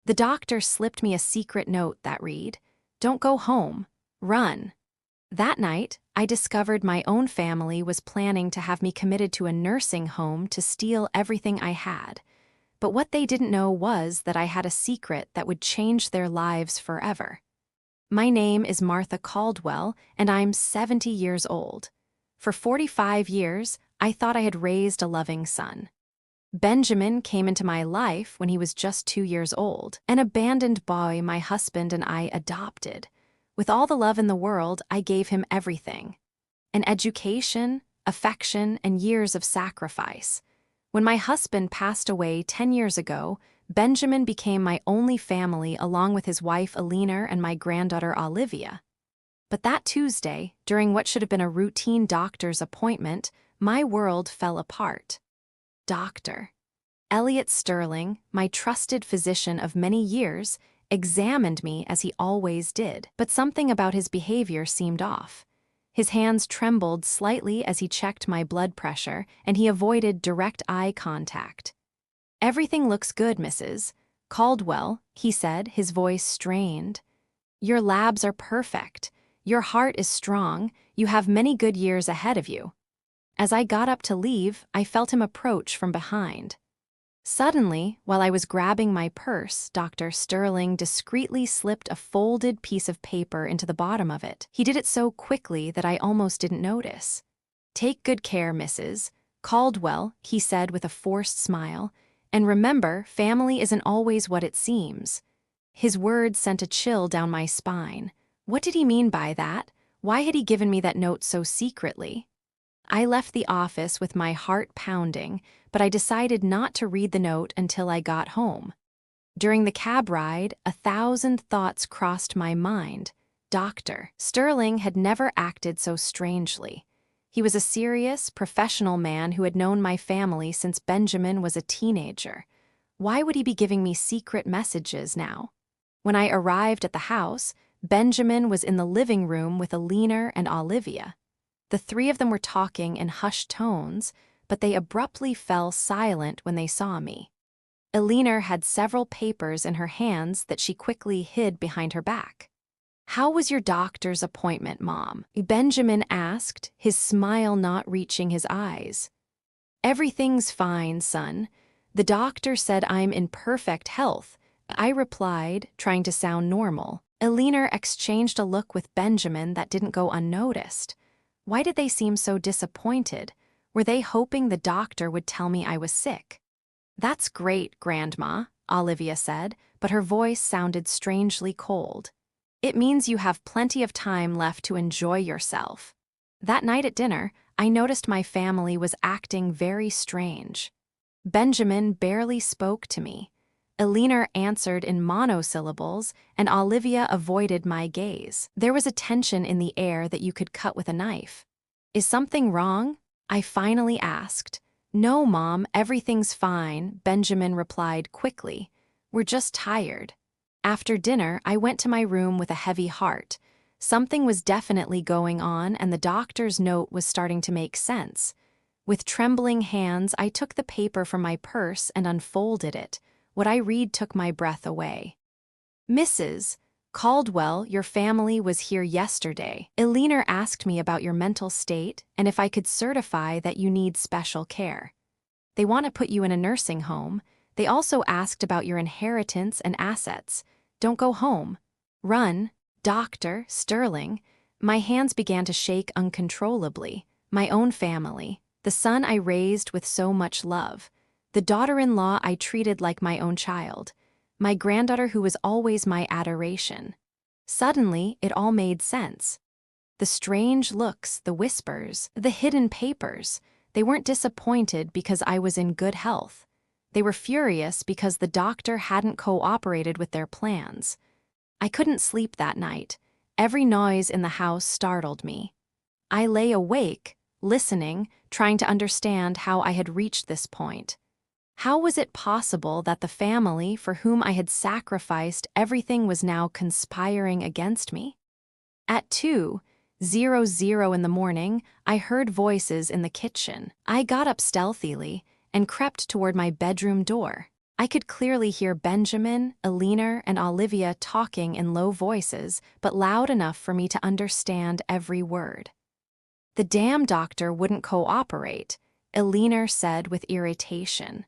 The doctor slipped me a secret note that read, "Don't go home. Run." That night, I discovered my own family was planning to have me committed to a nursing home to steal everything I had. But what they didn't know was that I had a secret that would change their lives forever. My name is Martha Caldwell, and I'm 70 years old. For 45 years, I thought I had raised a loving son. Benjamin came into my life when he was just 2 years old, an abandoned boy my husband and I adopted. With all the love in the world, I gave him everything. An education, affection, and years of sacrifice. When my husband passed away 10 years ago, Benjamin became my only family along with his wife Alina and my granddaughter Olivia. But that Tuesday, during what should have been a routine doctor's appointment, my world fell apart. Doctor Elliot Sterling, my trusted physician of many years, examined me as he always did, but something about his behavior seemed off. His hands trembled slightly as he checked my blood pressure, and he avoided direct eye contact. "Everything looks good, Mrs. Caldwell," he said, his voice strained. "Your labs are perfect. Your heart is strong. You have many good years ahead of you." As I got up to leave, I felt him approach from behind. Suddenly, while I was grabbing my purse, Dr. Sterling discreetly slipped a folded piece of paper into the bottom of it. He did it so quickly that I almost didn't notice. "Take good care, Mrs. Caldwell," he said with a forced smile. "And remember, family isn't always what it seems." His words sent a chill down my spine. What did he mean by that? Why had he given me that note so secretly? I left the office with my heart pounding, but I decided not to read the note until I got home. During the cab ride, 1,000 thoughts crossed my mind. Dr. Sterling had never acted so strangely. He was a serious, professional man who had known my family since Benjamin was a teenager. Why would he be giving me secret messages now? When I arrived at the house, Benjamin was in the living room with Alina and Olivia. The three of them were talking in hushed tones, but they abruptly fell silent when they saw me. Alina had several papers in her hands that she quickly hid behind her back. "How was your doctor's appointment, Mom?" Benjamin asked, his smile not reaching his eyes. "Everything's fine, son. The doctor said I'm in perfect health," I replied, trying to sound normal. Alina exchanged a look with Benjamin that didn't go unnoticed. Why did they seem so disappointed? Were they hoping the doctor would tell me I was sick? "That's great, Grandma," Olivia said, but her voice sounded strangely cold. "It means you have plenty of time left to enjoy yourself." That night at dinner, I noticed my family was acting very strange. Benjamin barely spoke to me. Alina answered in monosyllables, and Olivia avoided my gaze. There was a tension in the air that you could cut with a knife. "Is something wrong?" I finally asked. "No, Mom, everything's fine," Benjamin replied quickly. "We're just tired." After dinner, I went to my room with a heavy heart. Something was definitely going on, and the doctor's note was starting to make sense. With trembling hands, I took the paper from my purse and unfolded it. What I read took my breath away. "Mrs. Caldwell, your family was here yesterday. Alina asked me about your mental state and if I could certify that you need special care. They want to put you in a nursing home. They also asked about your inheritance and assets. Don't go home. Run." Dr. Sterling. My hands began to shake uncontrollably. My own family, the son I raised with so much love, the daughter-in-law I treated like my own child, my granddaughter who was always my adoration. Suddenly, it all made sense. The strange looks, the whispers, the hidden papers, they weren't disappointed because I was in good health. They were furious because the doctor hadn't cooperated with their plans. I couldn't sleep that night. Every noise in the house startled me. I lay awake, listening, trying to understand how I had reached this point. How was it possible that the family for whom I had sacrificed everything was now conspiring against me? At 2:00 in the morning, I heard voices in the kitchen. I got up stealthily and crept toward my bedroom door. I could clearly hear Benjamin, Elena, and Olivia talking in low voices, but loud enough for me to understand every word. The damn doctor wouldn't cooperate, Elena said with irritation.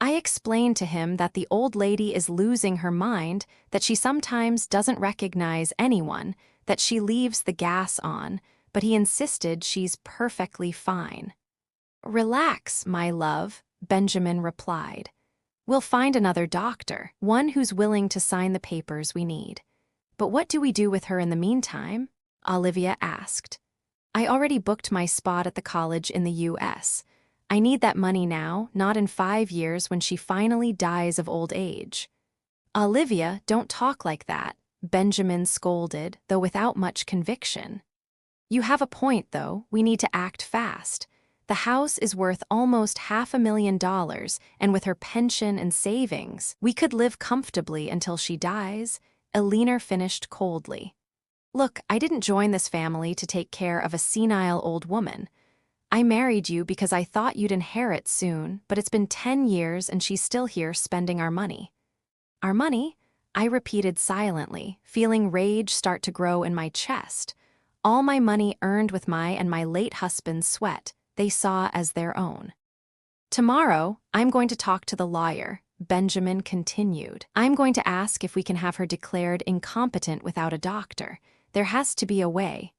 I explained to him that the old lady is losing her mind, that she sometimes doesn't recognize anyone, that she leaves the gas on, but he insisted she's perfectly fine. Relax, my love, Benjamin replied. We'll find another doctor, one who's willing to sign the papers we need. But what do we do with her in the meantime? Olivia asked. I already booked my spot at the college in the U.S. I need that money now, not in 5 years when she finally dies of old age. Olivia, don't talk like that, Benjamin scolded, though without much conviction. You have a point, though. We need to act fast. The house is worth almost $500,000, and with her pension and savings, we could live comfortably until she dies, Elena finished coldly. Look, I didn't join this family to take care of a senile old woman. I married you because I thought you'd inherit soon, but it's been 10 years and she's still here spending our money. Our money? I repeated silently, feeling rage start to grow in my chest. All my money earned with my and my late husband's sweat, they saw as their own. Tomorrow, I'm going to talk to the lawyer, Benjamin continued. I'm going to ask if we can have her declared incompetent without a doctor. There has to be a way.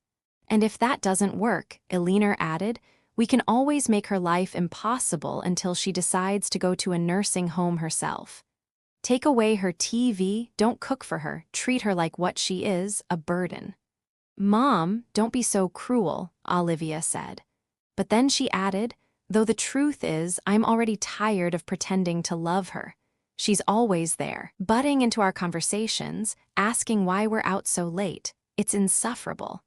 And if that doesn't work, Elena added, we can always make her life impossible until she decides to go to a nursing home herself. Take away her TV, don't cook for her, treat her like what she is, a burden. Mom, don't be so cruel, Olivia said. But then she added, though the truth is, I'm already tired of pretending to love her. She's always there, butting into our conversations, asking why we're out so late. It's insufferable.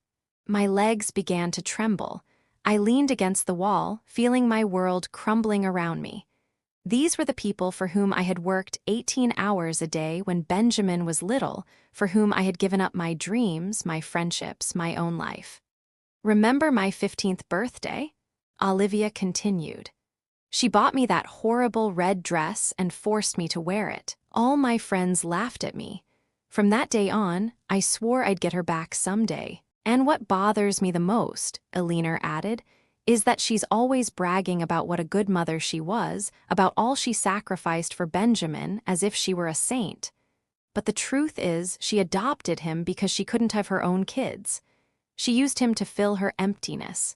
My legs began to tremble. I leaned against the wall, feeling my world crumbling around me. These were the people for whom I had worked 18 hours a day when Benjamin was little, for whom I had given up my dreams, my friendships, my own life. Remember my 15th birthday? Olivia continued. She bought me that horrible red dress and forced me to wear it. All my friends laughed at me. From that day on, I swore I'd get her back someday. And what bothers me the most, Elena added, is that she's always bragging about what a good mother she was, about all she sacrificed for Benjamin as if she were a saint. But the truth is, she adopted him because she couldn't have her own kids. She used him to fill her emptiness.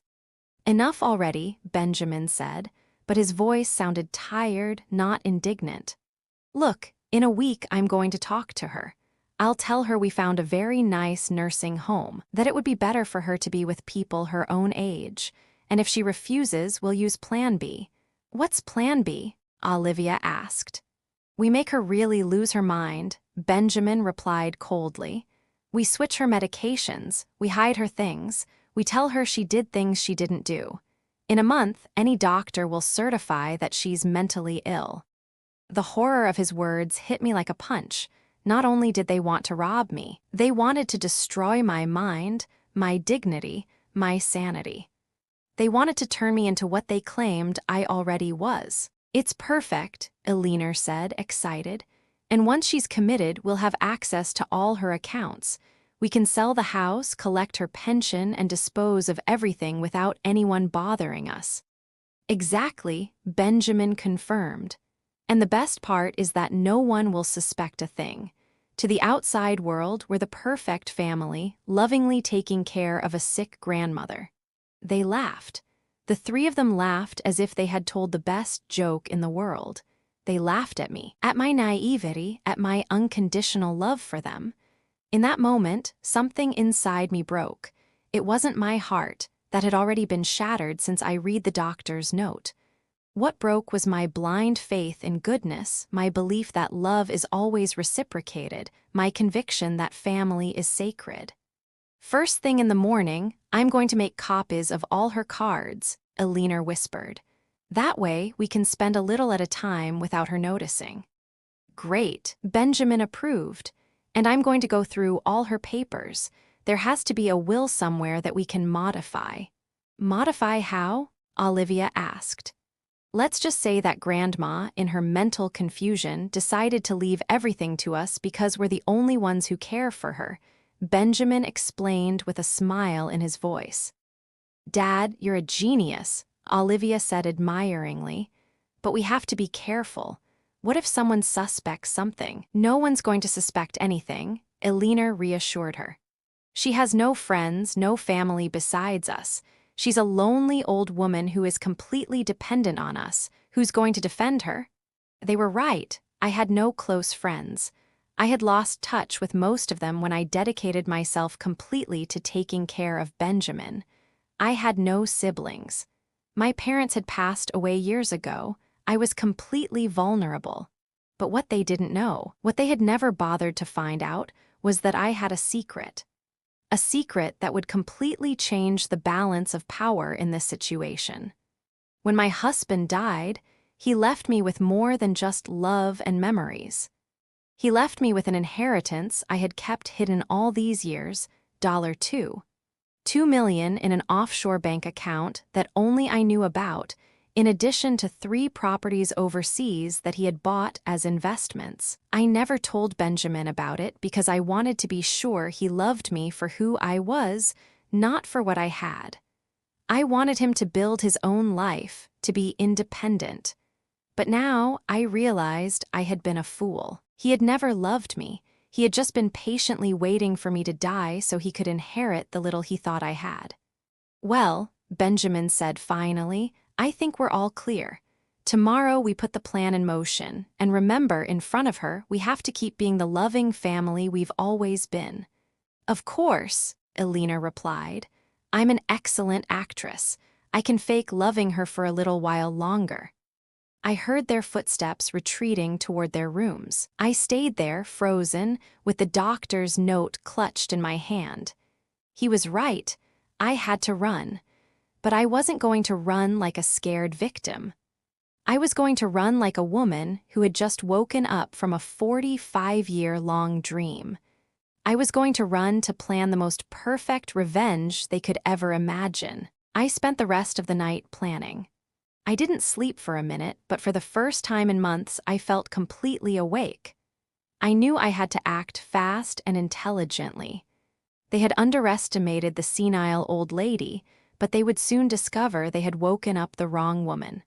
Enough already, Benjamin said, but his voice sounded tired, not indignant. Look, in a week I'm going to talk to her. I'll tell her we found a very nice nursing home, that it would be better for her to be with people her own age, and if she refuses, we'll use Plan B. What's Plan B? Olivia asked. We make her really lose her mind, Benjamin replied coldly. We switch her medications, we hide her things, we tell her she did things she didn't do. In a month, any doctor will certify that she's mentally ill. The horror of his words hit me like a punch. Not only did they want to rob me, they wanted to destroy my mind, my dignity, my sanity. They wanted to turn me into what they claimed I already was. It's perfect, Elena said, excited. And once she's committed, we'll have access to all her accounts. We can sell the house, collect her pension, and dispose of everything without anyone bothering us. Exactly, Benjamin confirmed. And the best part is that no one will suspect a thing. To the outside world, we're the perfect family, lovingly taking care of a sick grandmother. They laughed. The three of them laughed as if they had told the best joke in the world. They laughed at me, at my naivety, at my unconditional love for them. In that moment, something inside me broke. It wasn't my heart, that had already been shattered since I read the doctor's note. What broke was my blind faith in goodness, my belief that love is always reciprocated, my conviction that family is sacred. First thing in the morning, I'm going to make copies of all her cards, Elena whispered. That way, we can spend a little at a time without her noticing. Great, Benjamin approved. And I'm going to go through all her papers. There has to be a will somewhere that we can modify. Modify how? Olivia asked. Let's just say that Grandma, in her mental confusion, decided to leave everything to us because we're the only ones who care for her, Benjamin explained with a smile in his voice. Dad, you're a genius, Olivia said admiringly. But we have to be careful. What if someone suspects something? No one's going to suspect anything, Elena reassured her. She has no friends, no family besides us. She's a lonely old woman who is completely dependent on us. Who's going to defend her? They were right. I had no close friends. I had lost touch with most of them when I dedicated myself completely to taking care of Benjamin. I had no siblings. My parents had passed away years ago. I was completely vulnerable. But what they didn't know, what they had never bothered to find out, was that I had a secret. A secret that would completely change the balance of power in this situation. When my husband died, he left me with more than just love and memories. He left me with an inheritance I had kept hidden all these years, $2 million in an offshore bank account that only I knew about, in addition to 3 properties overseas that he had bought as investments. I never told Benjamin about it because I wanted to be sure he loved me for who I was, not for what I had. I wanted him to build his own life, to be independent. But now I realized I had been a fool. He had never loved me. He had just been patiently waiting for me to die so he could inherit the little he thought I had. Well, Benjamin said finally, I think we're all clear. Tomorrow we put the plan in motion, and remember, in front of her, we have to keep being the loving family we've always been. Of course, Elena replied. I'm an excellent actress. I can fake loving her for a little while longer. I heard their footsteps retreating toward their rooms. I stayed there, frozen, with the doctor's note clutched in my hand. He was right. I had to run. But I wasn't going to run like a scared victim. I was going to run like a woman who had just woken up from a 45-year-long dream. I was going to run to plan the most perfect revenge they could ever imagine. I spent the rest of the night planning. I didn't sleep for a minute, but for the first time in months, I felt completely awake. I knew I had to act fast and intelligently. They had underestimated the senile old lady, but they would soon discover they had woken up the wrong woman.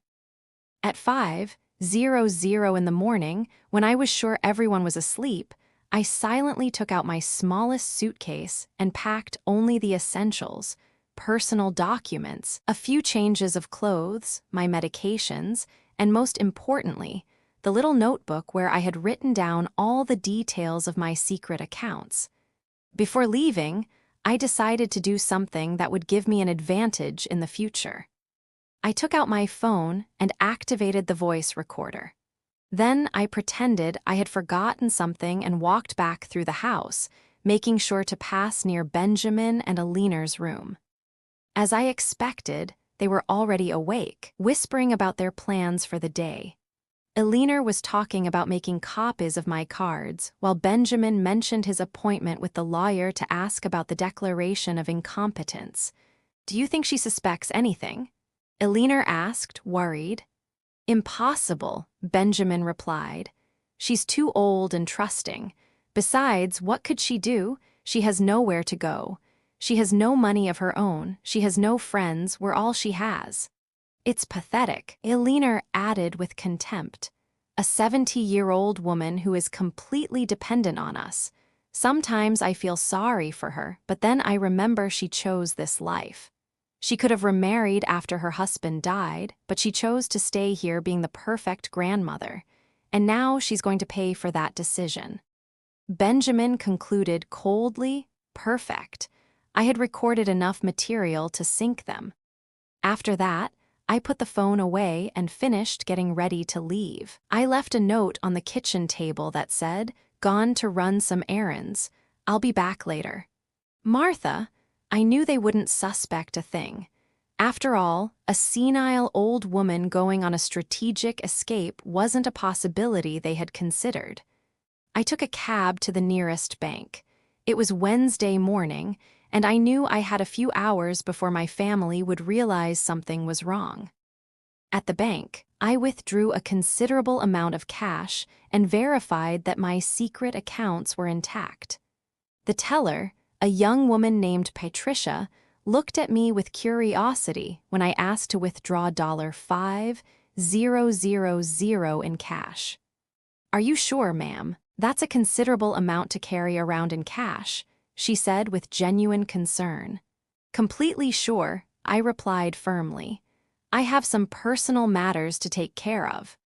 At 5:00 in the morning, when I was sure everyone was asleep, I silently took out my smallest suitcase and packed only the essentials: personal documents, a few changes of clothes, my medications, and most importantly, the little notebook where I had written down all the details of my secret accounts. Before leaving, I decided to do something that would give me an advantage in the future. I took out my phone and activated the voice recorder. Then I pretended I had forgotten something and walked back through the house, making sure to pass near Benjamin and Elena's room. As I expected, they were already awake, whispering about their plans for the day. Elena was talking about making copies of my cards, while Benjamin mentioned his appointment with the lawyer to ask about the declaration of incompetence. Do you think she suspects anything? Elena asked, worried. Impossible, Benjamin replied. She's too old and trusting. Besides, what could she do? She has nowhere to go. She has no money of her own. She has no friends. We're all she has. It's pathetic, Elena added with contempt. A 70-year-old woman who is completely dependent on us. Sometimes I feel sorry for her, but then I remember she chose this life. She could have remarried after her husband died, but she chose to stay here being the perfect grandmother. And now she's going to pay for that decision. Benjamin concluded coldly, perfect. I had recorded enough material to sync them. After that, I put the phone away and finished getting ready to leave. I left a note on the kitchen table that said, "Gone to run some errands. I'll be back later." Martha, I knew they wouldn't suspect a thing. After all, a senile old woman going on a strategic escape wasn't a possibility they had considered. I took a cab to the nearest bank. It was Wednesday morning, and I knew I had a few hours before my family would realize something was wrong. At the bank, I withdrew a considerable amount of cash and verified that my secret accounts were intact. The teller, a young woman named Patricia, looked at me with curiosity when I asked to withdraw $5,000 in cash. "Are you sure, ma'am? That's a considerable amount to carry around in cash," she said with genuine concern. "Completely sure," I replied firmly. "I have some personal matters to take care of."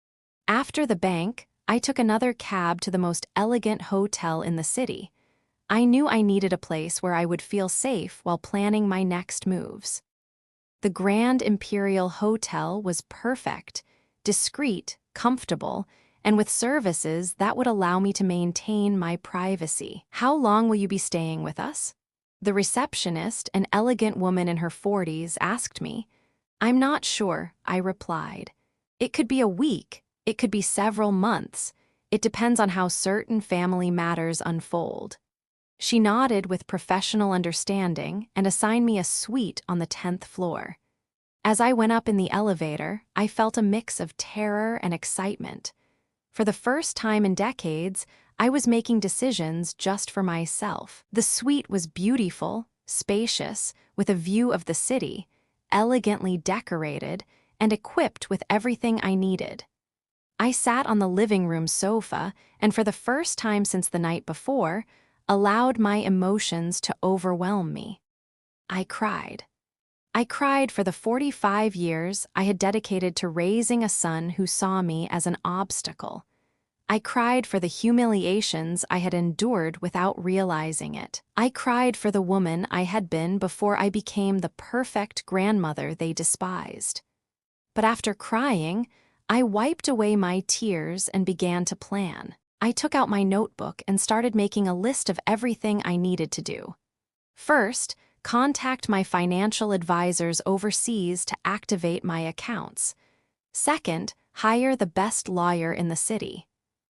After the bank, I took another cab to the most elegant hotel in the city. I knew I needed a place where I would feel safe while planning my next moves. The Grand Imperial Hotel was perfect, discreet, comfortable, and with services that would allow me to maintain my privacy. "How long will you be staying with us?" the receptionist, an elegant woman in her 40s, asked me. "I'm not sure," I replied. "It could be a week, it could be several months. It depends on how certain family matters unfold." She nodded with professional understanding and assigned me a suite on the 10th floor. As I went up in the elevator, I felt a mix of terror and excitement. For the first time in decades, I was making decisions just for myself. The suite was beautiful, spacious, with a view of the city, elegantly decorated, and equipped with everything I needed. I sat on the living room sofa, and for the first time since the night before, allowed my emotions to overwhelm me. I cried. I cried for the 45 years I had dedicated to raising a son who saw me as an obstacle. I cried for the humiliations I had endured without realizing it. I cried for the woman I had been before I became the perfect grandmother they despised. But after crying, I wiped away my tears and began to plan. I took out my notebook and started making a list of everything I needed to do. First, contact my financial advisors overseas to activate my accounts. Second, hire the best lawyer in the city.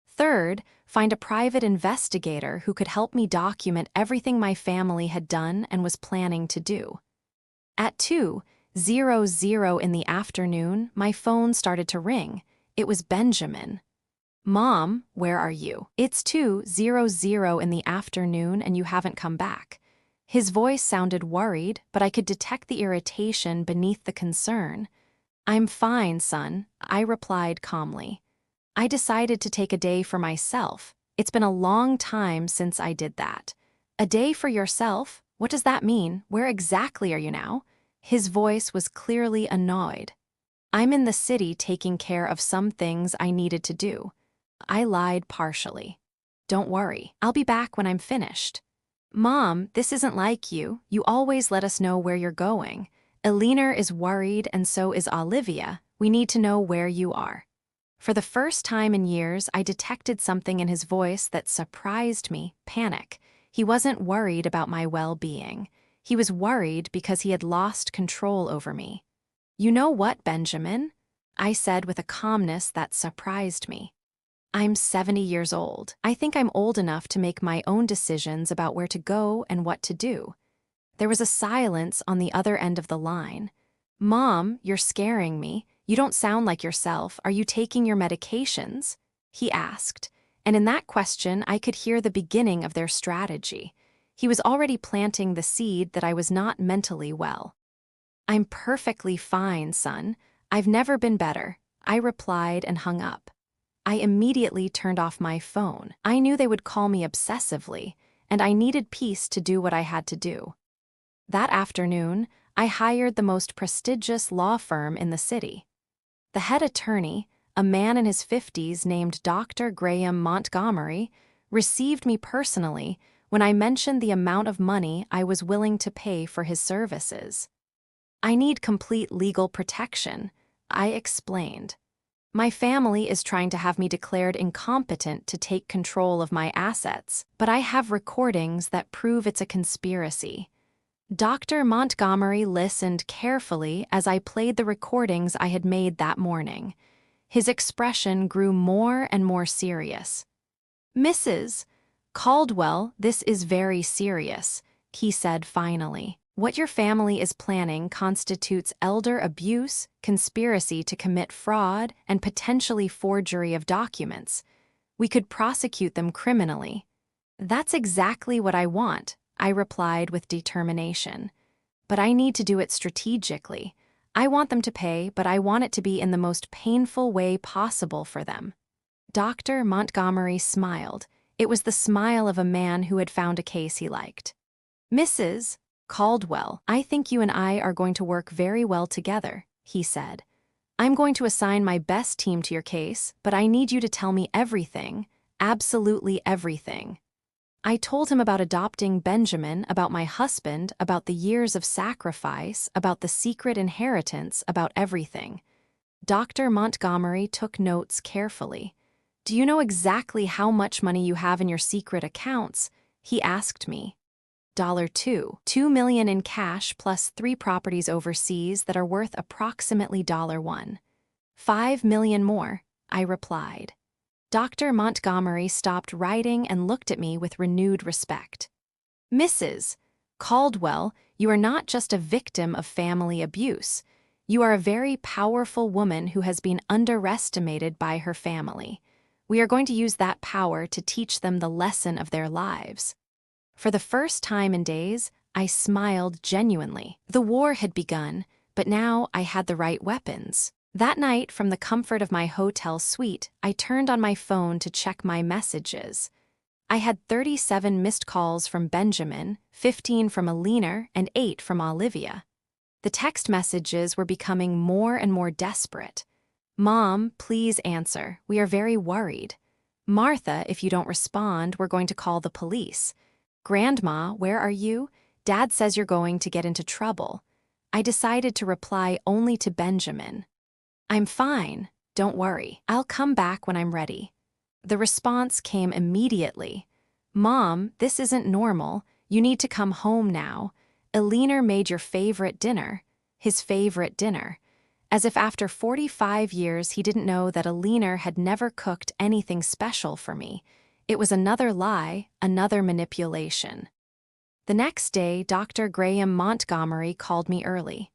Third, find a private investigator who could help me document everything my family had done and was planning to do. At 2:00 in the afternoon, my phone started to ring. It was Benjamin. "Mom, where are you? It's 2:00 in the afternoon and you haven't come back." His voice sounded worried, but I could detect the irritation beneath the concern. "I'm fine, son," I replied calmly. "I decided to take a day for myself. It's been a long time since I did that." "A day for yourself? What does that mean? Where exactly are you now?" His voice was clearly annoyed. "I'm in the city taking care of some things I needed to do." I lied partially. "Don't worry, I'll be back when I'm finished." "Mom, this isn't like you. You always let us know where you're going. Eleanor is worried and so is Olivia. We need to know where you are." For the first time in years, I detected something in his voice that surprised me, panic. He wasn't worried about my well-being. He was worried because he had lost control over me. "You know what, Benjamin?" I said with a calmness that surprised me. "I'm 70 years old. I think I'm old enough to make my own decisions about where to go and what to do." There was a silence on the other end of the line. "Mom, you're scaring me. You don't sound like yourself. Are you taking your medications?" he asked, and in that question I could hear the beginning of their strategy. He was already planting the seed that I was not mentally well. "I'm perfectly fine, son. I've never been better," I replied and hung up. I immediately turned off my phone. I knew they would call me obsessively, and I needed peace to do what I had to do. That afternoon, I hired the most prestigious law firm in the city. The head attorney, a man in his 50s named Dr. Graham Montgomery, received me personally when I mentioned the amount of money I was willing to pay for his services. "I need complete legal protection," I explained. "My family is trying to have me declared incompetent to take control of my assets, but I have recordings that prove it's a conspiracy." Dr. Montgomery listened carefully as I played the recordings I had made that morning. His expression grew more and more serious. "Mrs. Caldwell, this is very serious," he said finally. What your family is planning constitutes elder abuse, conspiracy to commit fraud, and potentially forgery of documents. We could prosecute them criminally. That's exactly what I want, I replied with determination. But I need to do it strategically. I want them to pay, but I want it to be in the most painful way possible for them. Dr. Montgomery smiled. It was the smile of a man who had found a case he liked. Mrs. Caldwell, I think you and I are going to work very well together, he said. I'm going to assign my best team to your case, but I need you to tell me everything, absolutely everything. I told him about adopting Benjamin, about my husband, about the years of sacrifice, about the secret inheritance, about everything. Dr. Montgomery took notes carefully. Do you know exactly how much money you have in your secret accounts? He asked me. $2 million in cash plus 3 properties overseas that are worth approximately $1. $5 million more, I replied. Dr. Montgomery stopped writing and looked at me with renewed respect. Mrs. Caldwell, you are not just a victim of family abuse. You are a very powerful woman who has been underestimated by her family. We are going to use that power to teach them the lesson of their lives. For the first time in days, I smiled genuinely. The war had begun, but now I had the right weapons. That night, from the comfort of my hotel suite, I turned on my phone to check my messages. I had 37 missed calls from Benjamin, 15 from Alina, and 8 from Olivia. The text messages were becoming more and more desperate. Mom, please answer. We are very worried. Martha, if you don't respond, we're going to call the police. Grandma, where are you? Dad says you're going to get into trouble. I decided to reply only to Benjamin. I'm fine. Don't worry. I'll come back when I'm ready. The response came immediately. Mom, this isn't normal. You need to come home now. Alina made your favorite dinner. His favorite dinner. As if after 45 years he didn't know that Alina had never cooked anything special for me. It was another lie, another manipulation. The next day, Dr. Graham Montgomery called me early.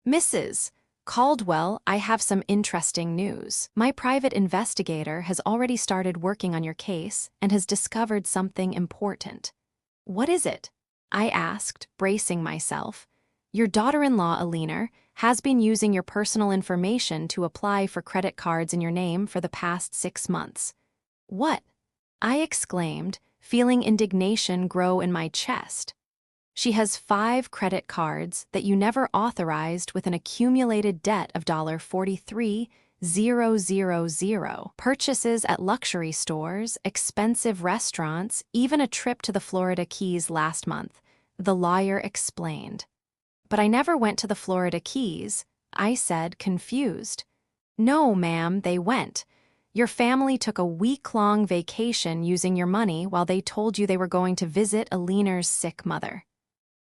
Mrs. Caldwell, I have some interesting news. My private investigator has already started working on your case and has discovered something important. What is it? I asked, bracing myself. Your daughter-in-law, Alina, has been using your personal information to apply for credit cards in your name for the past 6 months. What? I exclaimed, feeling indignation grow in my chest. She has 5 credit cards that you never authorized with an accumulated debt of $43,000. Purchases at luxury stores, expensive restaurants, even a trip to the Florida Keys last month, the lawyer explained. But I never went to the Florida Keys, I said, confused. No, ma'am, they went. Your family took a week-long vacation using your money while they told you they were going to visit Alina's sick mother.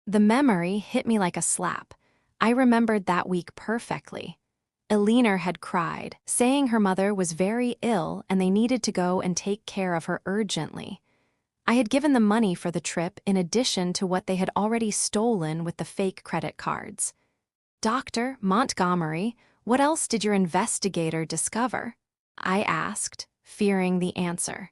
The memory hit me like a slap. I remembered that week perfectly. Alina had cried, saying her mother was very ill and they needed to go and take care of her urgently. I had given them money for the trip in addition to what they had already stolen with the fake credit cards. Dr. Montgomery, what else did your investigator discover? I asked, fearing the answer.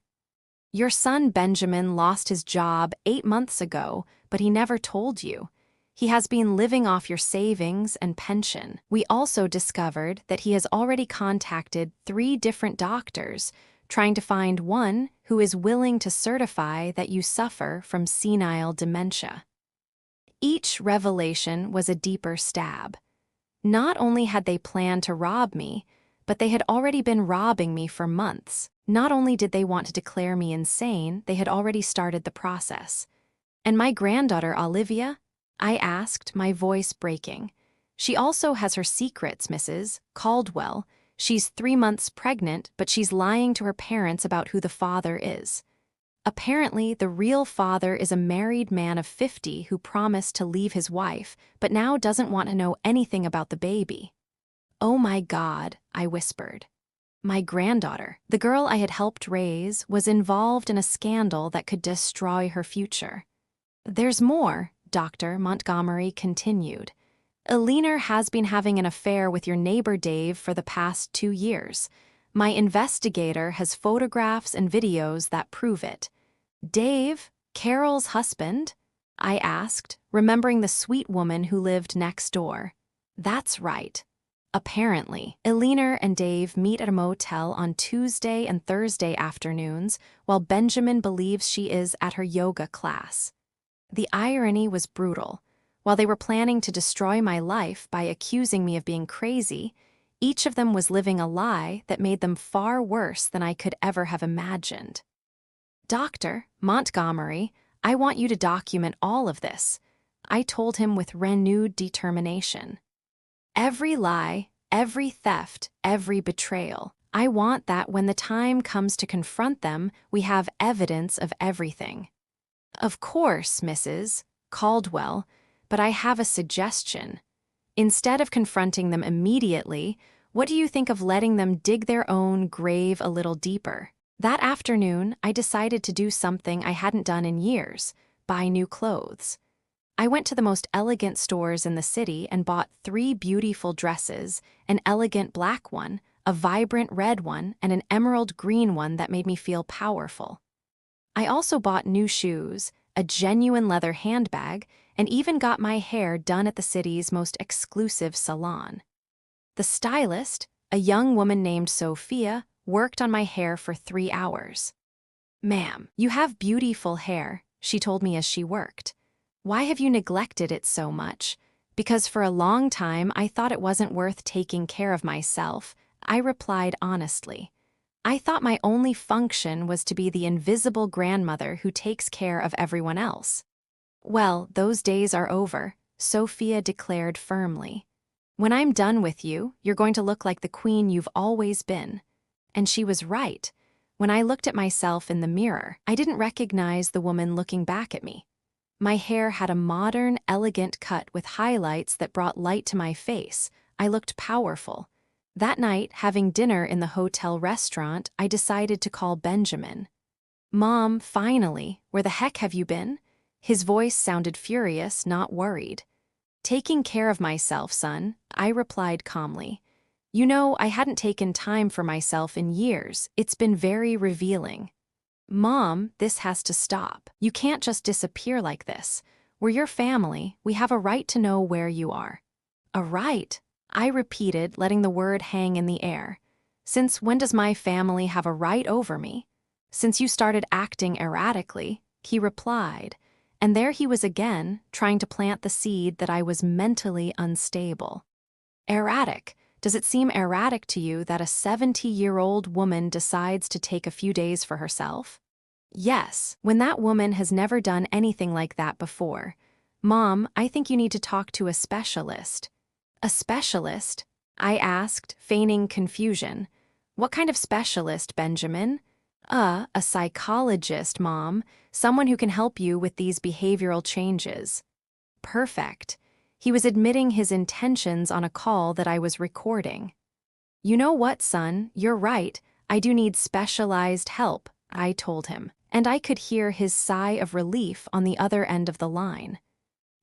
Your son Benjamin lost his job 8 months ago, but he never told you. He has been living off your savings and pension. We also discovered that he has already contacted 3 different doctors, trying to find one who is willing to certify that you suffer from senile dementia. Each revelation was a deeper stab. Not only had they planned to rob me, but they had already been robbing me for months. Not only did they want to declare me insane, they had already started the process. And my granddaughter, Olivia? I asked, my voice breaking. She also has her secrets, Mrs. Caldwell. She's 3 months pregnant, but she's lying to her parents about who the father is. Apparently, the real father is a married man of 50 who promised to leave his wife, but now doesn't want to know anything about the baby. Oh my God, I whispered. My granddaughter, the girl I had helped raise, was involved in a scandal that could destroy her future. There's more, Dr. Montgomery continued. Alina has been having an affair with your neighbor Dave for the past 2 years. My investigator has photographs and videos that prove it. Dave, Carol's husband? I asked, remembering the sweet woman who lived next door. That's right. Apparently, Alina and Dave meet at a motel on Tuesday and Thursday afternoons while Benjamin believes she is at her yoga class. The irony was brutal. While they were planning to destroy my life by accusing me of being crazy, each of them was living a lie that made them far worse than I could ever have imagined. Dr. Montgomery, I want you to document all of this, I told him with renewed determination. Every lie, every theft, every betrayal. I want that when the time comes to confront them, we have evidence of everything. Of course, Mrs. Caldwell, but I have a suggestion. Instead of confronting them immediately, what do you think of letting them dig their own grave a little deeper? That afternoon, I decided to do something I hadn't done in years: buy new clothes. I went to the most elegant stores in the city and bought 3 beautiful dresses, an elegant black one, a vibrant red one, and an emerald green one that made me feel powerful. I also bought new shoes, a genuine leather handbag, and even got my hair done at the city's most exclusive salon. The stylist, a young woman named Sophia, worked on my hair for 3 hours. "Ma'am, you have beautiful hair," she told me as she worked. "Why have you neglected it so much?" "Because for a long time I thought it wasn't worth taking care of myself," I replied honestly. I thought my only function was to be the invisible grandmother who takes care of everyone else. "Well, those days are over," Sophia declared firmly. "When I'm done with you, you're going to look like the queen you've always been." And she was right. When I looked at myself in the mirror, I didn't recognize the woman looking back at me. My hair had a modern, elegant cut with highlights that brought light to my face. I looked powerful. That night, having dinner in the hotel restaurant, I decided to call Benjamin. "Mom, finally, where the heck have you been?" His voice sounded furious, not worried. "Taking care of myself, son," I replied calmly. "You know, I hadn't taken time for myself in years. It's been very revealing." "Mom, this has to stop. You can't just disappear like this. We're your family. We have a right to know where you are." "A right?" I repeated, letting the word hang in the air. "Since when does my family have a right over me?" "Since you started acting erratically," he replied. And there he was again, trying to plant the seed that I was mentally unstable. Erratic. Does it seem erratic to you that a 70-year-old woman decides to take a few days for herself? Yes, when that woman has never done anything like that before. "Mom, I think you need to talk to a specialist." "A specialist?" I asked, feigning confusion. "What kind of specialist, Benjamin?" A psychologist, Mom. Someone who can help you with these behavioral changes." Perfect. He was admitting his intentions on a call that I was recording. "You know what, son? You're right. I do need specialized help," I told him, and I could hear his sigh of relief on the other end of the line.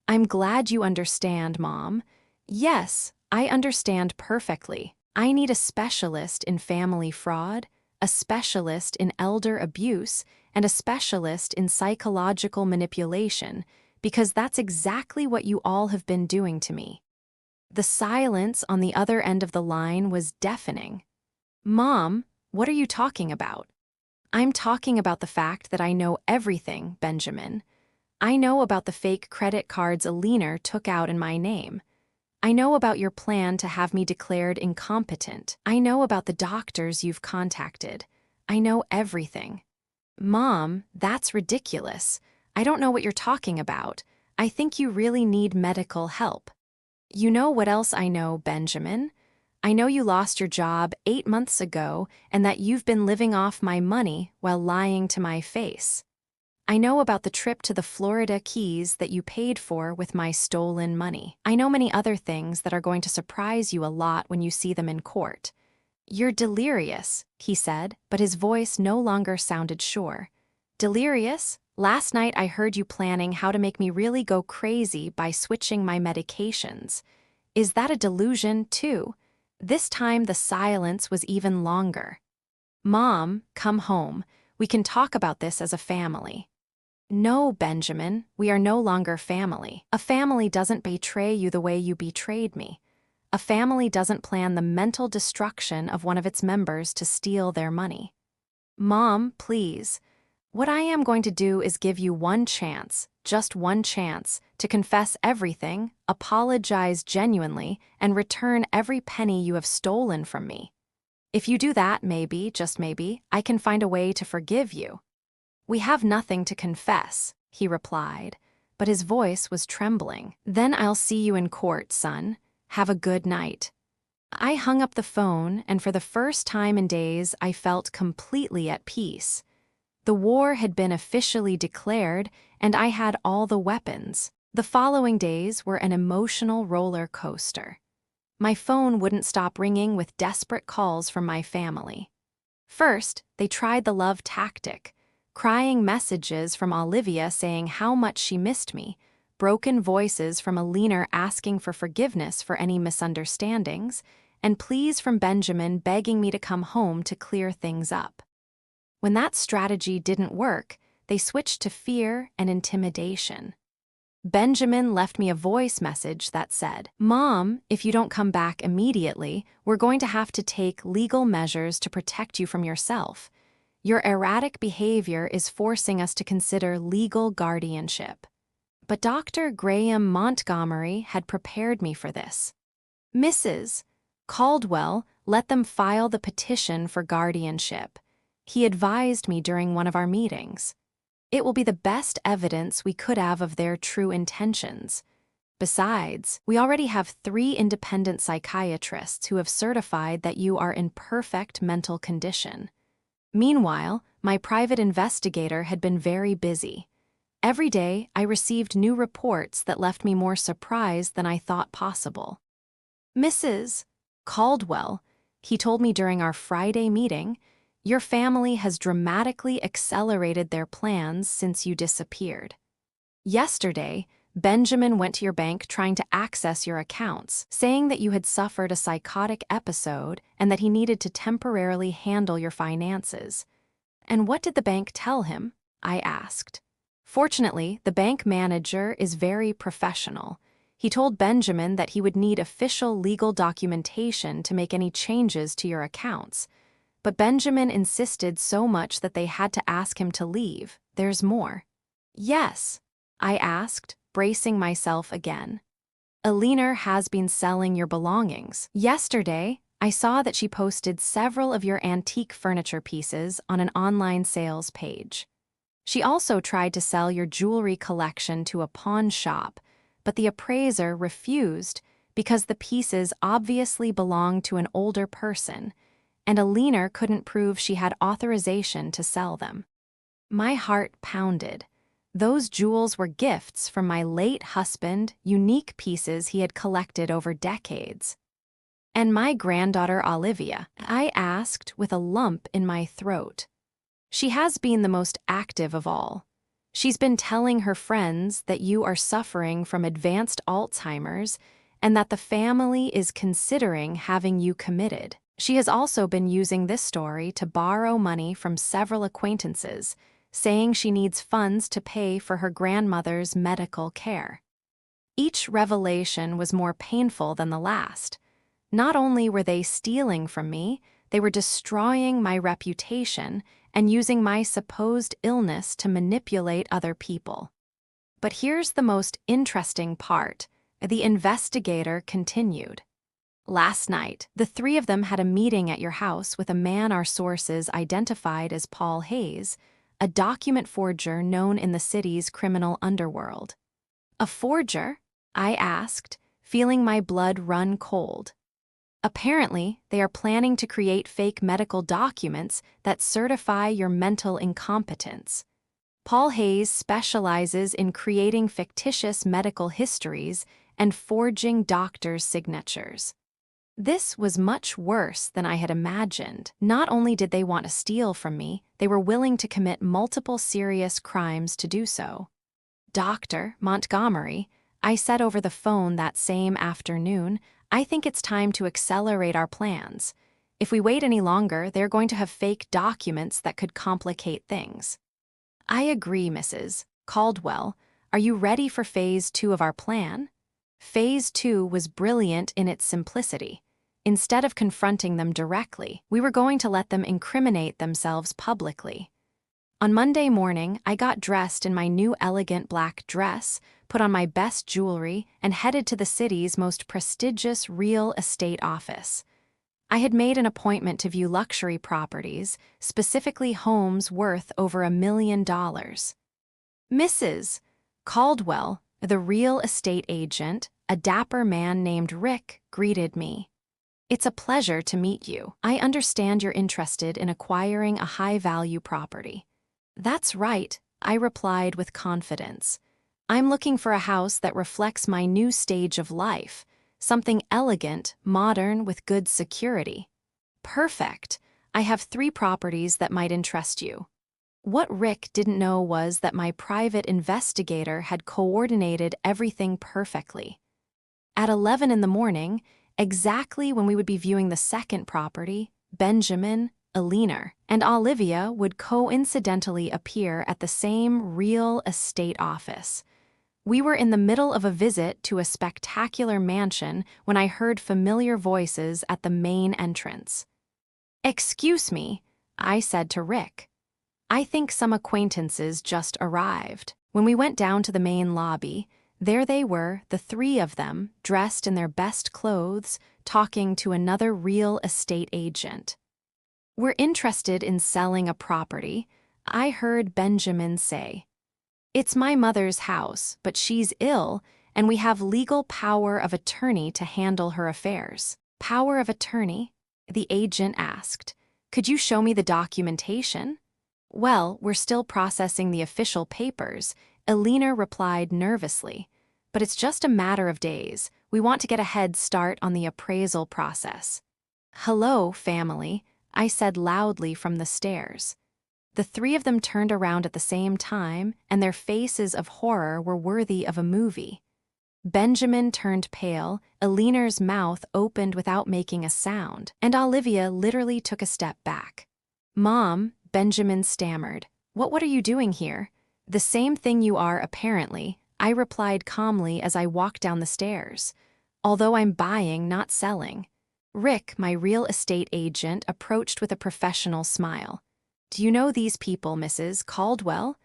"I'm glad you understand, Mom." "Yes, I understand perfectly. I need a specialist in family fraud, a specialist in elder abuse, and a specialist in psychological manipulation, because that's exactly what you all have been doing to me." The silence on the other end of the line was deafening. "Mom, what are you talking about?" "I'm talking about the fact that I know everything, Benjamin. I know about the fake credit cards Alina took out in my name. I know about your plan to have me declared incompetent. I know about the doctors you've contacted. I know everything." "Mom, that's ridiculous. I don't know what you're talking about. I think you really need medical help." "You know what else I know, Benjamin? I know you lost your job 8 months ago and that you've been living off my money while lying to my face. I know about the trip to the Florida Keys that you paid for with my stolen money. I know many other things that are going to surprise you a lot when you see them in court." "You're delirious," he said, but his voice no longer sounded sure. "Delirious? Last night I heard you planning how to make me really go crazy by switching my medications. Is that a delusion, too? This time the silence was even longer. Mom, come home. We can talk about this as a family. No, Benjamin, we are no longer family. A family doesn't betray you the way you betrayed me. A family doesn't plan the mental destruction of one of its members to steal their money. Mom, please. What I am going to do is give you one chance, just one chance, to confess everything, apologize genuinely, and return every penny you have stolen from me. If you do that, maybe, just maybe, I can find a way to forgive you. We have nothing to confess, he replied, but his voice was trembling. Then I'll see you in court, son. Have a good night. I hung up the phone, and for the first time in days, I felt completely at peace. The war had been officially declared, and I had all the weapons. The following days were an emotional roller coaster. My phone wouldn't stop ringing with desperate calls from my family. First, they tried the love tactic, crying messages from Olivia saying how much she missed me, broken voices from Alina asking for forgiveness for any misunderstandings, and pleas from Benjamin begging me to come home to clear things up. When that strategy didn't work, they switched to fear and intimidation. Benjamin left me a voice message that said, "Mom, if you don't come back immediately, we're going to have to take legal measures to protect you from yourself. Your erratic behavior is forcing us to consider legal guardianship." But Dr. Graham Montgomery had prepared me for this. "Mrs. Caldwell, let them file the petition for guardianship," he advised me during one of our meetings. "It will be the best evidence we could have of their true intentions. Besides, we already have 3 independent psychiatrists who have certified that you are in perfect mental condition." Meanwhile, my private investigator had been very busy. Every day, I received new reports that left me more surprised than I thought possible. "Mrs. Caldwell," he told me during our Friday meeting, "your family has dramatically accelerated their plans since you disappeared. Yesterday, Benjamin went to your bank trying to access your accounts, saying that you had suffered a psychotic episode and that he needed to temporarily handle your finances." "And what did the bank tell him?" I asked. Fortunately, the bank manager is very professional. He told Benjamin that he would need official legal documentation to make any changes to your accounts. But Benjamin insisted so much that they had to ask him to leave. "There's more." "Yes," I asked, bracing myself again. "Alina has been selling your belongings. Yesterday, I saw that she posted several of your antique furniture pieces on an online sales page. She also tried to sell your jewelry collection to a pawn shop, but the appraiser refused because the pieces obviously belonged to an older person, and Alina couldn't prove she had authorization to sell them." My heart pounded. Those jewels were gifts from my late husband, unique pieces he had collected over decades. "And my granddaughter Olivia?" I asked with a lump in my throat. "She has been the most active of all. She's been telling her friends that you are suffering from advanced Alzheimer's and that the family is considering having you committed. She has also been using this story to borrow money from several acquaintances, saying she needs funds to pay for her grandmother's medical care." Each revelation was more painful than the last. Not only were they stealing from me, they were destroying my reputation and using my supposed illness to manipulate other people. But here's the most interesting part. The investigator continued. "Last night, the 3 of them had a meeting at your house with a man our sources identified as Paul Hayes, a document forger known in the city's criminal underworld." "A forger?" I asked, feeling my blood run cold. "Apparently, they are planning to create fake medical documents that certify your mental incompetence. Paul Hayes specializes in creating fictitious medical histories and forging doctors' signatures." This was much worse than I had imagined. Not only did they want to steal from me, they were willing to commit multiple serious crimes to do so. Dr. Montgomery, I said over the phone that same afternoon, I think it's time to accelerate our plans. If we wait any longer, they're going to have fake documents that could complicate things. I agree, Mrs. Caldwell. Are you ready for Phase 2 of our plan? Phase 2 was brilliant in its simplicity. Instead of confronting them directly, we were going to let them incriminate themselves publicly. On Monday morning, I got dressed in my new elegant black dress, put on my best jewelry, and headed to the city's most prestigious real estate office. I had made an appointment to view luxury properties, specifically homes worth over $1 million. Mrs. Caldwell, the real estate agent, a dapper man named Rick, greeted me. It's a pleasure to meet you. I understand you're interested in acquiring a high-value property. That's right, I replied with confidence. I'm looking for a house that reflects my new stage of life, something elegant, modern, with good security. Perfect. I have 3 properties that might interest you. What Rick didn't know was that my private investigator had coordinated everything perfectly. At 11 in the morning, exactly when we would be viewing the second property, Benjamin, Alina, and Olivia would coincidentally appear at the same real estate office. We were in the middle of a visit to a spectacular mansion when I heard familiar voices at the main entrance. "Excuse me," I said to Rick. "I think some acquaintances just arrived." When we went down to the main lobby, there they were, the 3 of them, dressed in their best clothes, talking to another real estate agent. "We're interested in selling a property," I heard Benjamin say. "It's my mother's house, but she's ill, and we have legal power of attorney to handle her affairs." "Power of attorney?" the agent asked. "Could you show me the documentation?" "Well, we're still processing the official papers," Alina replied nervously. "But it's just a matter of days. We want to get a head start on the appraisal process." "Hello, family," I said loudly from the stairs. The 3 of them turned around at the same time, and their faces of horror were worthy of a movie. Benjamin turned pale, Alina's mouth opened without making a sound, and Olivia literally took a step back. "Mom," Benjamin stammered, What are you doing here?" "The same thing you are, apparently," I replied calmly as I walked down the stairs. "Although I'm buying, not selling." Rick, my real estate agent, approached with a professional smile. "Do you know these people, Mrs. Caldwell?"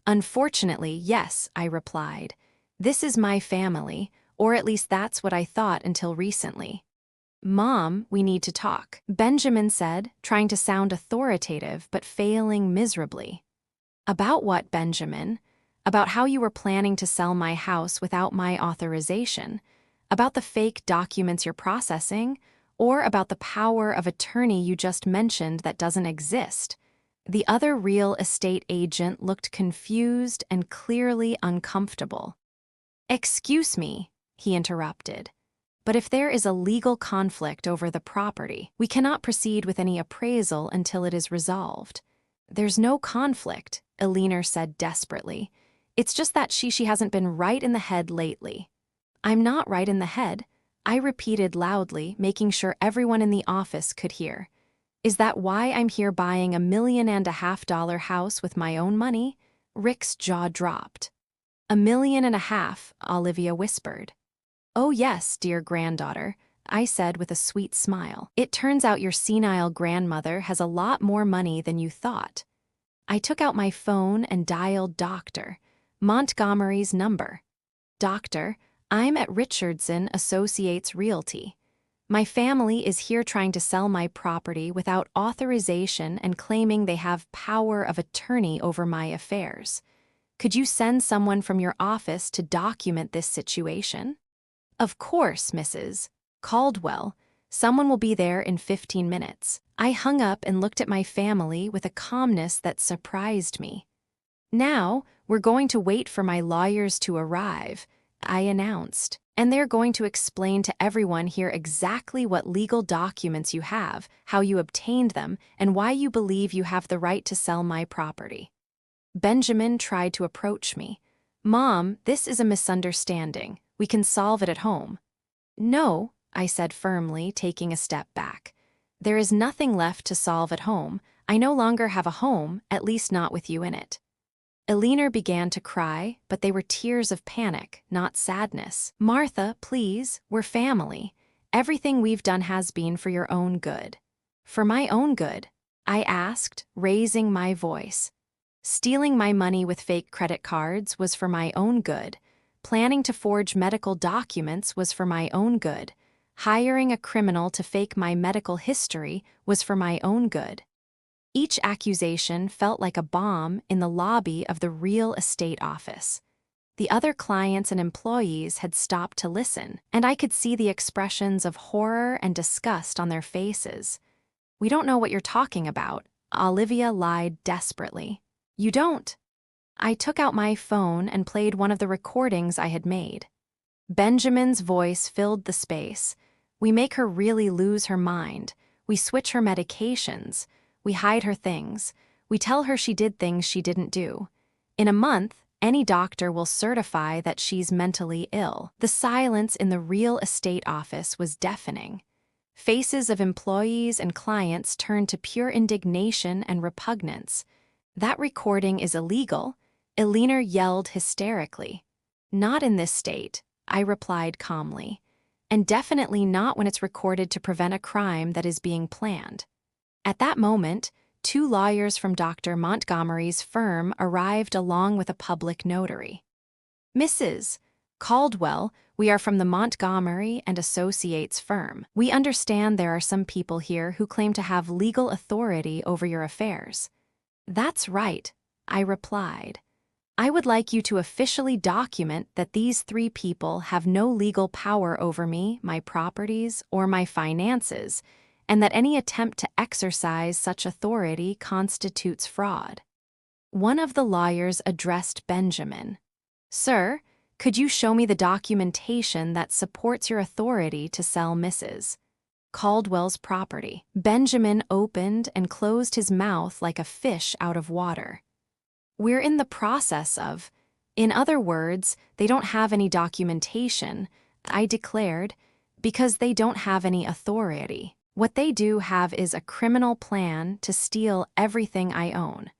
"Unfortunately, yes," I replied. "This is my family, or at least that's what I thought until recently." "Mom, we need to talk," Benjamin said, trying to sound authoritative but failing miserably. "About what, Benjamin?" "About how you were planning to sell my house without my authorization? About the fake documents you're processing? Or about the power of attorney you just mentioned that doesn't exist?" The other real estate agent looked confused and clearly uncomfortable. "Excuse me," he interrupted. "But if there is a legal conflict over the property, we cannot proceed with any appraisal until it is resolved." "There's no conflict," Alina said desperately. "It's just that she hasn't been right in the head lately." "I'm not right in the head," I repeated loudly, making sure everyone in the office could hear. "Is that why I'm here buying $1.5 million house with my own money?" Rick's jaw dropped. $1.5 million, Olivia whispered. "Oh yes, dear granddaughter," I said with a sweet smile. "It turns out your senile grandmother has a lot more money than you thought." I took out my phone and dialed Dr. Montgomery's number. "Doctor, I'm at Richardson Associates Realty. My family is here trying to sell my property without authorization and claiming they have power of attorney over my affairs. Could you send someone from your office to document this situation?" "Of course, Mrs. Caldwell. Someone will be there in 15 minutes." I hung up and looked at my family with a calmness that surprised me. "Now, we're going to wait for my lawyers to arrive," I announced. And they're going to explain to everyone here exactly what legal documents you have, how you obtained them, and why you believe you have the right to sell my property. Benjamin tried to approach me. Mom, this is a misunderstanding. We can solve it at home. No, I said firmly, taking a step back. There is nothing left to solve at home. I no longer have a home, at least not with you in it. Eleanor began to cry, but they were tears of panic, not sadness. Martha, please, we're family. Everything we've done has been for your own good. For my own good? I asked, raising my voice. Stealing my money with fake credit cards was for my own good. Planning to forge medical documents was for my own good. Hiring a criminal to fake my medical history was for my own good. Each accusation felt like a bomb in the lobby of the real estate office. The other clients and employees had stopped to listen, and I could see the expressions of horror and disgust on their faces. We don't know what you're talking about, Olivia lied desperately. You don't. I took out my phone and played one of the recordings I had made. Benjamin's voice filled the space. We make her really lose her mind. We switch her medications. We hide her things. We tell her she did things she didn't do. In a month, any doctor will certify that she's mentally ill. The silence in the real estate office was deafening. Faces of employees and clients turned to pure indignation and repugnance. That recording is illegal, Eleanor yelled hysterically. Not in this state, I replied calmly. And definitely not when it's recorded to prevent a crime that is being planned. At that moment, 2 lawyers from Dr. Montgomery's firm arrived along with a public notary. Mrs. Caldwell, we are from the Montgomery and Associates firm. We understand there are some people here who claim to have legal authority over your affairs. That's right, I replied. I would like you to officially document that these 3 people have no legal power over me, my properties, or my finances, and that any attempt to exercise such authority constitutes fraud. One of the lawyers addressed Benjamin. Sir, could you show me the documentation that supports your authority to sell Mrs. Caldwell's property? Benjamin opened and closed his mouth like a fish out of water. We're in the process of. In other words, they don't have any documentation, I declared, because they don't have any authority. What they do have is a criminal plan to steal everything I own.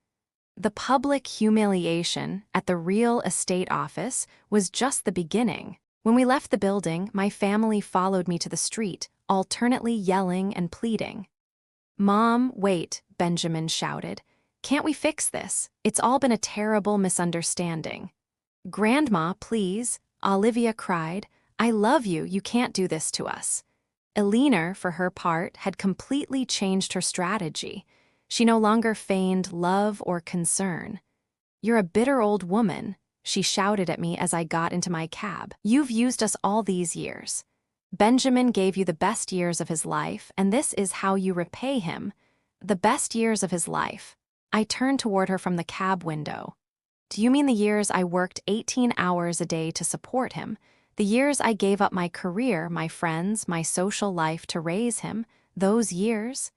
The public humiliation at the real estate office was just the beginning. When we left the building, my family followed me to the street, alternately yelling and pleading. Mom, wait, Benjamin shouted. Can't we fix this? It's all been a terrible misunderstanding. Grandma, please, Olivia cried. I love you, you can't do this to us. Eleanor, for her part, had completely changed her strategy. She no longer feigned love or concern. You're a bitter old woman, she shouted at me as I got into my cab. You've used us all these years. Benjamin gave you the best years of his life, and this is how you repay him. The best years of his life. I turned toward her from the cab window. Do you mean the years I worked 18 hours a day to support him? The years I gave up my career, my friends, my social life to raise him? Those years?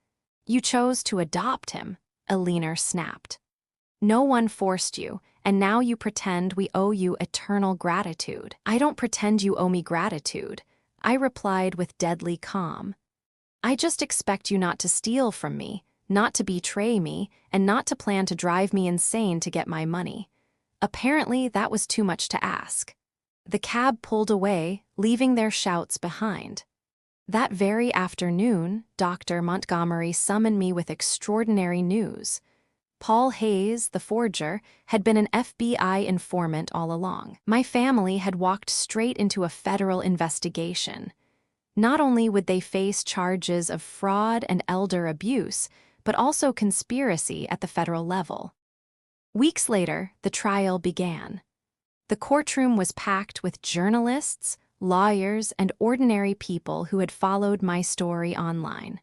You chose to adopt him, Eleanor snapped. No one forced you, and now you pretend we owe you eternal gratitude. I don't pretend you owe me gratitude, I replied with deadly calm. I just expect you not to steal from me, not to betray me, and not to plan to drive me insane to get my money. Apparently, that was too much to ask. The cab pulled away, leaving their shouts behind. That very afternoon, Dr. Montgomery summoned me with extraordinary news. Paul Hayes, the forger, had been an FBI informant all along. My family had walked straight into a federal investigation. Not only would they face charges of fraud and elder abuse, but also conspiracy at the federal level. Weeks later, the trial began. The courtroom was packed with journalists, lawyers, and ordinary people who had followed my story online.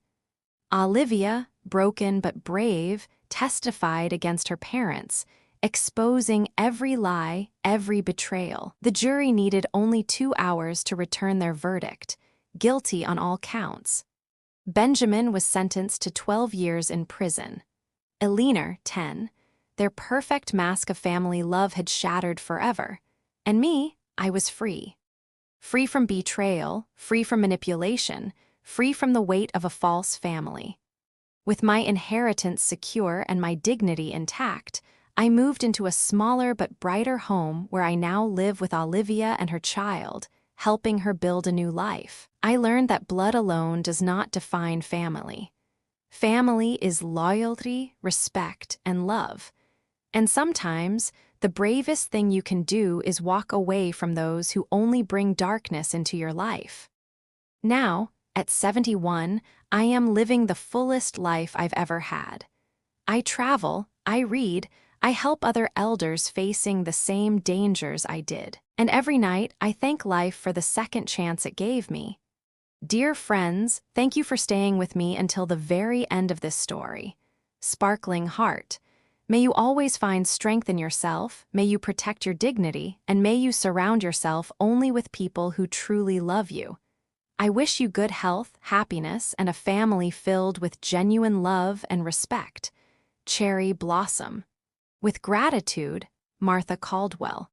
Olivia, broken but brave, testified against her parents, exposing every lie, every betrayal. The jury needed only 2 hours to return their verdict, guilty on all counts. Benjamin was sentenced to 12 years in prison. Eleanor, 10. Their perfect mask of family love had shattered forever. And me, I was free. Free from betrayal, free from manipulation, free from the weight of a false family. With my inheritance secure and my dignity intact, I moved into a smaller but brighter home where I now live with Olivia and her child, helping her build a new life. I learned that blood alone does not define family. Family is loyalty, respect, and love. And sometimes, the bravest thing you can do is walk away from those who only bring darkness into your life. Now, at 71, I am living the fullest life I've ever had. I travel, I read, I help other elders facing the same dangers I did. And every night, I thank life for the second chance it gave me. Dear friends, thank you for staying with me until the very end of this story. Sparkling heart, may you always find strength in yourself, may you protect your dignity, and may you surround yourself only with people who truly love you. I wish you good health, happiness, and a family filled with genuine love and respect. Cherry Blossom. With gratitude, Martha Caldwell.